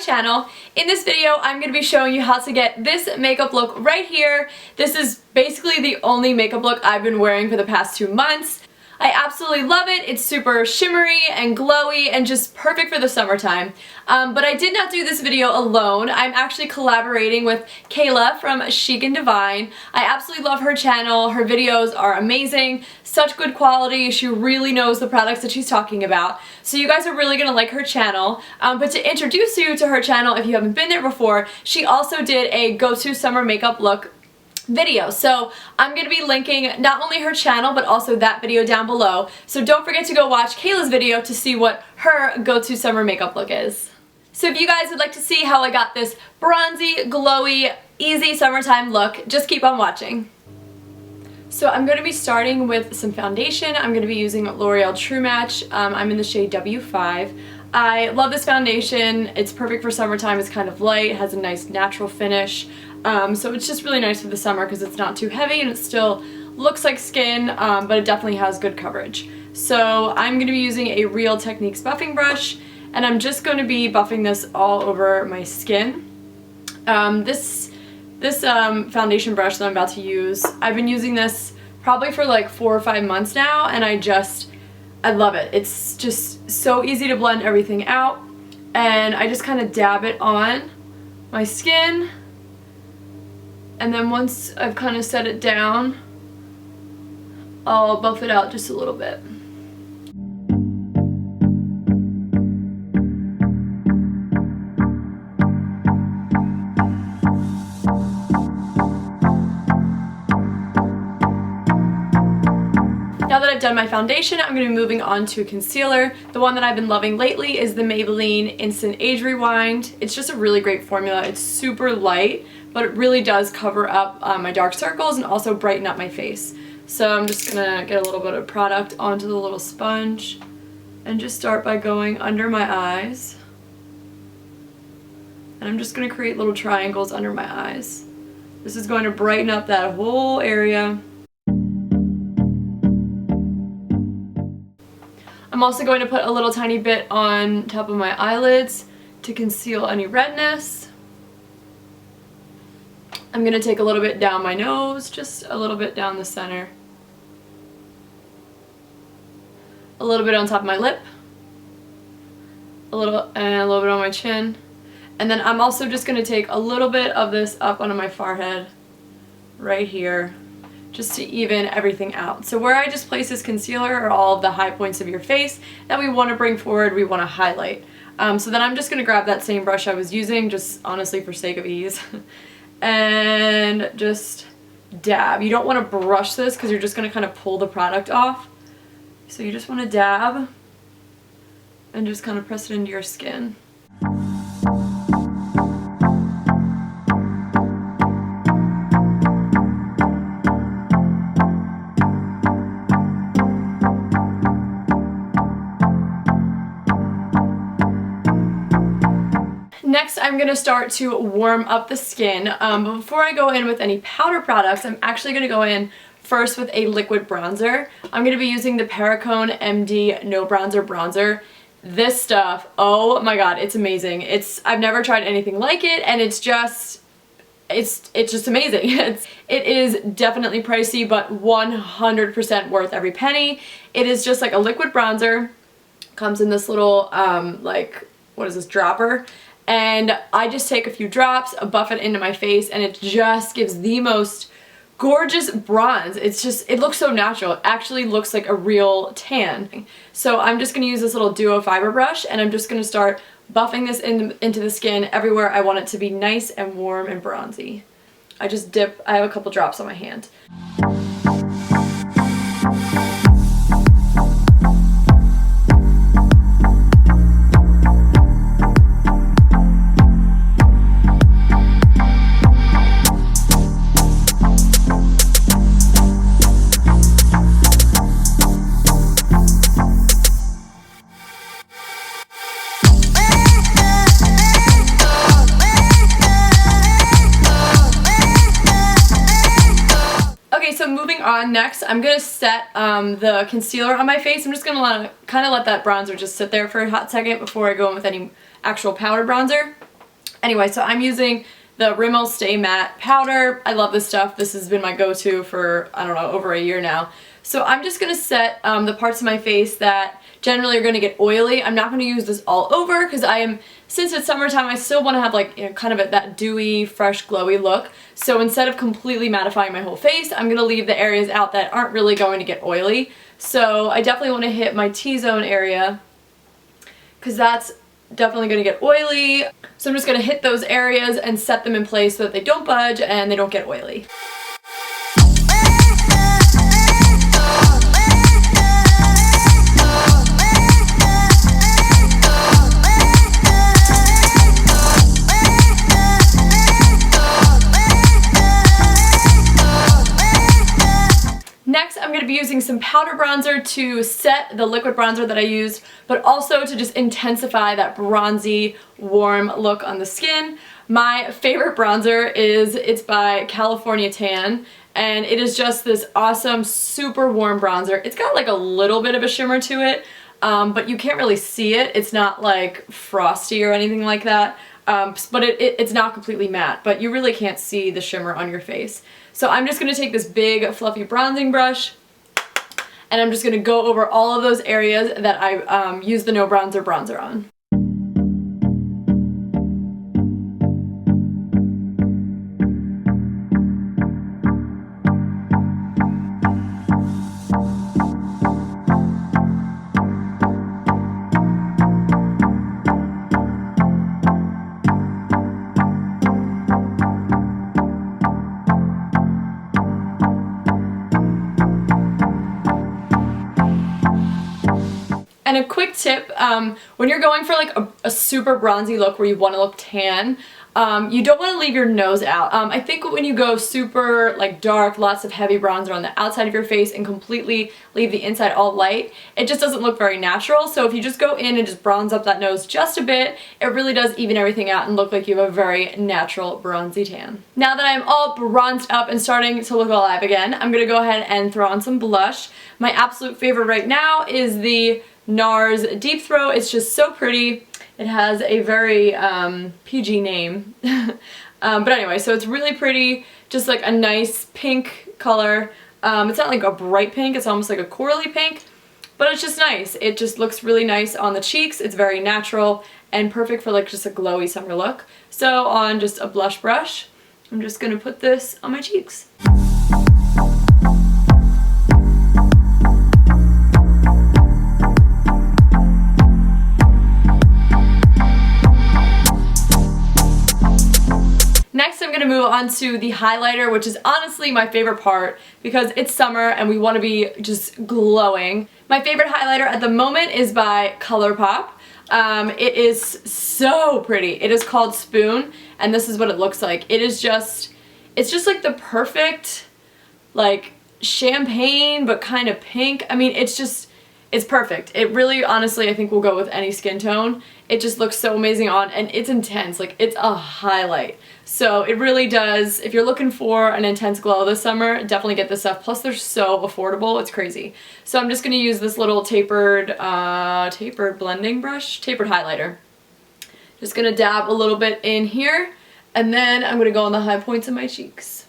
channel. In this video, I'm going to be showing you how to get this makeup look right here. This is basically the only makeup look I've been wearing for the past 2 months. I absolutely love it. It's super shimmery and glowy and just perfect for the summertime. But I did not do this video alone. I'm actually collaborating with Kayla from sheekNdivine. I absolutely love her channel. Her videos are amazing, such good quality. She really knows the products that she's talking about. So you guys are really gonna like her channel. But to introduce you to her channel, if you haven't been there before, she also did a go-to summer makeup look video. So I'm going to be linking not only her channel but also that video down below. So don't forget to go watch Kayla's video to see what her go-to summer makeup look is. So if you guys would like to see how I got this bronzy, glowy, easy summertime look, just keep on watching. So I'm going to be starting with some foundation. I'm going to be using L'Oreal True Match. I'm in the shade W5. I love this foundation. It's perfect for summertime. It's kind of light, has a nice natural finish. So it's just really nice for the summer because it's not too heavy and it still looks like skin, but it definitely has good coverage. So I'm going to be using a Real Techniques buffing brush, and I'm just going to be buffing this all over my skin. This foundation brush that I'm about to use, I've been using this probably for like 4 or 5 months now, and I love it. It's just so easy to blend everything out, and I just kind of dab it on my skin. And then once I've kind of set it down, I'll buff it out just a little bit. Now that I've done my foundation, I'm going to be moving on to concealer. The one that I've been loving lately is the Maybelline Instant Age Rewind. It's just a really great formula. It's super light, but it really does cover up my dark circles and also brighten up my face. So I'm just gonna get a little bit of product onto the little sponge and just start by going under my eyes. And I'm just gonna create little triangles under my eyes. This is going to brighten up that whole area. I'm also going to put a little tiny bit on top of my eyelids to conceal any redness. I'm going to take a little bit down my nose, just a little bit down the center. A little bit on top of my lip. A little bit on my chin. And then I'm also just going to take a little bit of this up onto my forehead, right here, just to even everything out. So where I just place this concealer are all of the high points of your face that we want to bring forward, we want to highlight. So then I'm just going to grab that same brush I was using, just honestly for sake of ease. And just dab. You don't want to brush this because you're just going to kind of pull the product off. So you just want to dab and just kind of press it into your skin. Next, I'm going to start to warm up the skin, but before I go in with any powder products, I'm actually going to go in first with a liquid bronzer. I'm going to be using the Perricone MD No Bronzer Bronzer. This stuff, oh my god, it's amazing. I've never tried anything like it, and it's just amazing. It is definitely pricey, but 100% worth every penny. It is just like a liquid bronzer. Comes in this little, like, what is this, dropper? And I just take a few drops, buff it into my face, and it just gives the most gorgeous bronze. It looks so natural. It actually looks like a real tan. So I'm just going to use this little duo fiber brush, and I'm just going to start buffing this into the skin everywhere I want it to be nice and warm and bronzy. I have a couple drops on my hand. On next, I'm going to set the concealer on my face. I'm just going to kind of let that bronzer just sit there for a hot second before I go in with any actual powder bronzer. Anyway, so I'm using the Rimmel Stay Matte powder. I love this stuff. This has been my go-to for, I don't know, over a year now. So I'm just going to set the parts of my face that generally are going to get oily. I'm not going to use this all over because since it's summertime, I still want to have like, you know, kind of that dewy, fresh, glowy look. So instead of completely mattifying my whole face, I'm going to leave the areas out that aren't really going to get oily. So I definitely want to hit my T-zone area because that's definitely going to get oily. So I'm just going to hit those areas and set them in place so that they don't budge and they don't get oily. Next, I'm going to be using some powder bronzer to set the liquid bronzer that I used, but also to just intensify that bronzy, warm look on the skin. My favorite bronzer it's by California Tan, and it is just this awesome, super warm bronzer. It's got like a little bit of a shimmer to it, but you can't really see it. It's not like frosty or anything like that. But it's not completely matte, but you really can't see the shimmer on your face. So I'm just going to take this big fluffy bronzing brush and I'm just going to go over all of those areas that I used the No Bronzer bronzer on. And a quick tip, when you're going for like a super bronzy look where you want to look tan, you don't want to leave your nose out. I think when you go super like dark, lots of heavy bronzer on the outside of your face and completely leave the inside all light, it just doesn't look very natural. So if you just go in and just bronze up that nose just a bit, it really does even everything out and look like you have a very natural bronzy tan. Now that I'm all bronzed up and starting to look alive again, I'm going to go ahead and throw on some blush. My absolute favorite right now is the Nars Deep Throw. It's just so pretty. It has a very PG name. But anyway, so it's really pretty, just like a nice pink color. It's not like a bright pink, it's almost like a corally pink, but it's just nice. It just looks really nice on the cheeks. It's very natural and perfect for like just a glowy summer look. So on just a blush brush, I'm just going to put this on my cheeks. Next, I'm going to move on to the highlighter, which is honestly my favorite part because it's summer and we want to be just glowing. My favorite highlighter at the moment is by Colorpop. It is so pretty. It is called Spoon, and this is what it looks like. It's just like the perfect, like, champagne, but kind of pink. I mean, it's perfect. It really, honestly, I think will go with any skin tone. It just looks so amazing on, and it's intense. Like, it's a highlight. So it really does, if you're looking for an intense glow this summer, definitely get this stuff. Plus they're so affordable, it's crazy. So I'm just going to use this little tapered blending brush, tapered highlighter. Just going to dab a little bit in here, and then I'm going to go on the high points of my cheeks.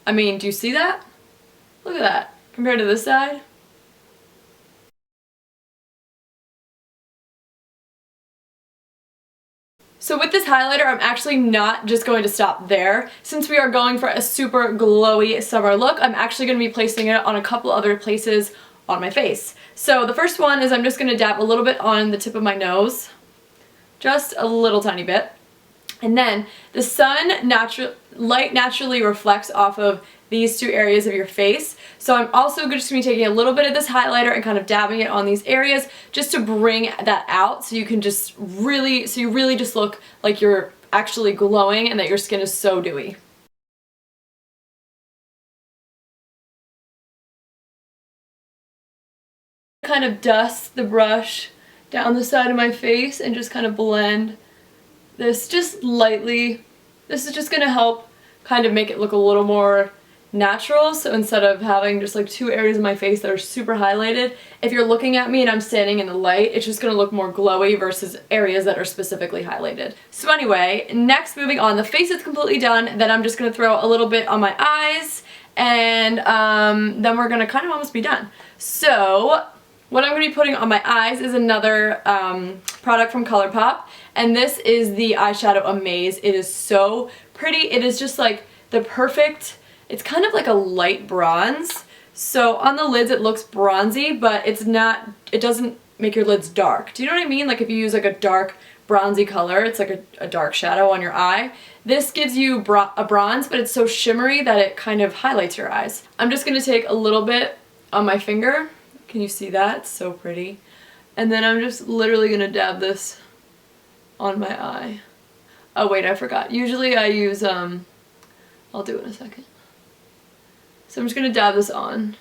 I mean, do you see that? Look at that, compared to this side. So with this highlighter, I'm actually not just going to stop there. Since we are going for a super glowy summer look, I'm actually going to be placing it on a couple other places on my face. So the first one is I'm just going to dab a little bit on the tip of my nose. Just a little tiny bit. And then the light naturally reflects off of these two areas of your face. So I'm also just going to be taking a little bit of this highlighter and kind of dabbing it on these areas just to bring that out so you can just really, so you really just look like you're actually glowing and that your skin is so dewy. Kind of dust the brush down the side of my face and just kind of blend this just lightly. This is just going to help kind of make it look a little more natural, so instead of having just like two areas of my face that are super highlighted, if you're looking at me and I'm standing in the light, it's just gonna look more glowy versus areas that are specifically highlighted. So anyway, next, moving on, the face is completely done. Then I'm just gonna throw a little bit on my eyes, and then we're gonna kind of almost be done. So what I'm going to be putting on my eyes is another product from Colorpop, and this is the eyeshadow Amaze. It is so pretty. It is just like the perfect, it's kind of like a light bronze. So on the lids it looks bronzy, but it's not, it doesn't make your lids dark. Do you know what I mean? Like if you use like a dark bronzy color, it's like a dark shadow on your eye. This gives you a bronze, but it's so shimmery that it kind of highlights your eyes. I'm just going to take a little bit on my finger. Can you see that? It's so pretty. And then I'm just literally going to dab this on my eye. Oh wait, I forgot. Usually I use, I'll do it in a second. So I'm just going to dab this on.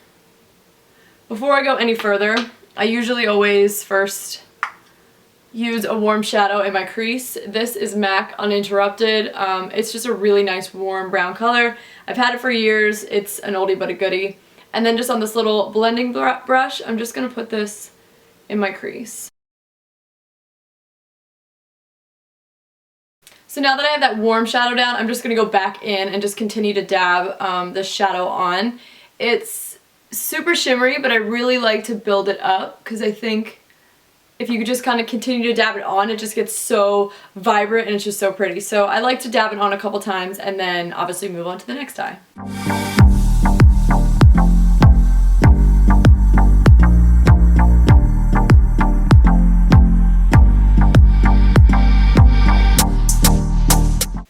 Before I go any further, I usually always first use a warm shadow in my crease. This is MAC Uninterrupted. It's just a really nice warm brown color. I've had it for years. It's an oldie but a goodie. And then just on this little blending brush, I'm just going to put this in my crease. So now that I have that warm shadow down, I'm just going to go back in and just continue to dab this shadow on. It's super shimmery, but I really like to build it up because I think if you could just kind of continue to dab it on, it just gets so vibrant and it's just so pretty. So I like to dab it on a couple times and then obviously move on to the next eye.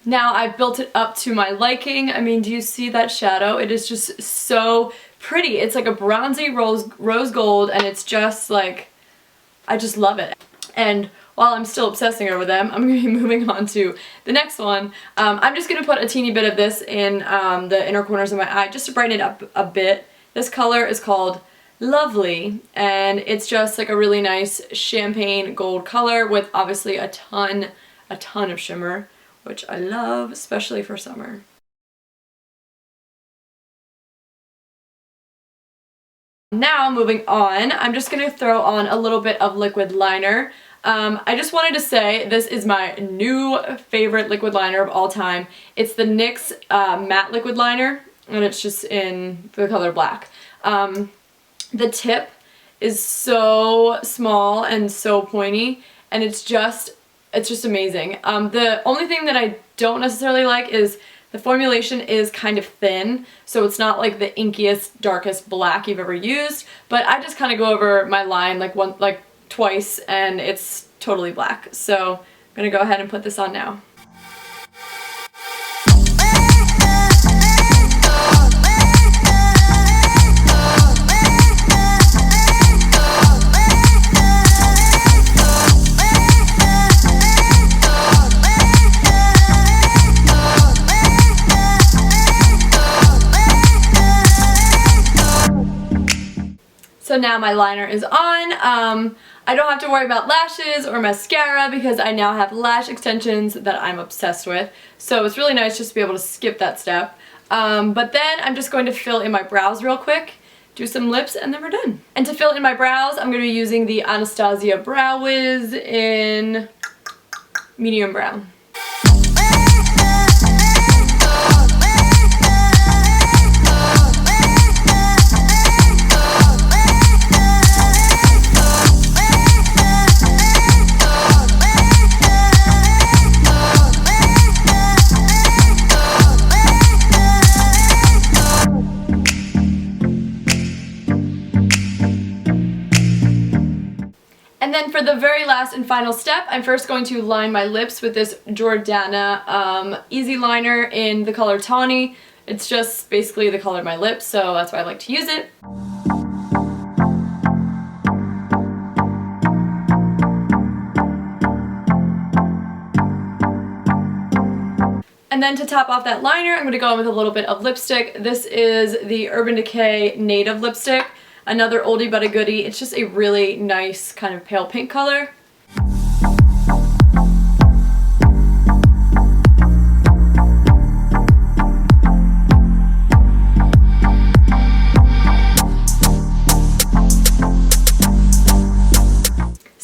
Now I've built it up to my liking. I mean, do you see that shadow? It is just so pretty. It's like a bronzy rose gold, and it's just like, I just love it. And while I'm still obsessing over them, I'm going to be moving on to the next one. I'm just going to put a teeny bit of this in the inner corners of my eye just to brighten it up a bit. This color is called Lovely, and it's just like a really nice champagne gold color with obviously a ton of shimmer, which I love, especially for summer. Now moving on, I'm just going to throw on a little bit of liquid liner. I just wanted to say this is my new favorite liquid liner of all time. It's the NYX matte liquid liner, and it's just in the color black. The tip is so small and so pointy, and it's just amazing. The only thing that I don't necessarily like is the formulation is kind of thin, so it's not like the inkiest, darkest black you've ever used, but I just kind of go over my line like twice and it's totally black. So I'm gonna go ahead and put this on now. So now my liner is on. I don't have to worry about lashes or mascara because I now have lash extensions that I'm obsessed with. So it's really nice just to be able to skip that step. But then I'm just going to fill in my brows real quick, do some lips, and then we're done. And to fill in my brows, I'm going to be using the Anastasia Brow Wiz in medium brown. And then for the very last and final step, I'm first going to line my lips with this Jordana Easy Liner in the color Tawny. It's just basically the color of my lips, so that's why I like to use it. And then to top off that liner, I'm going to go in with a little bit of lipstick. This is the Urban Decay Native Lipstick. Another oldie but a goodie. It's just a really nice kind of pale pink color.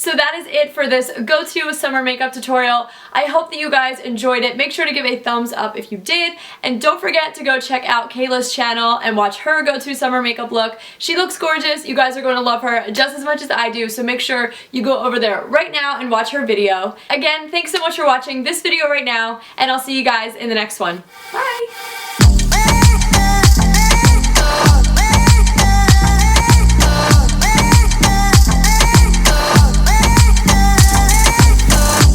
So that is it for this go-to summer makeup tutorial. I hope that you guys enjoyed it. Make sure to give a thumbs up if you did, and don't forget to go check out Kayla's channel and watch her go-to summer makeup look. She looks gorgeous. You guys are going to love her just as much as I do, so make sure you go over there right now and watch her video. Again, thanks so much for watching this video right now, and I'll see you guys in the next one. Bye!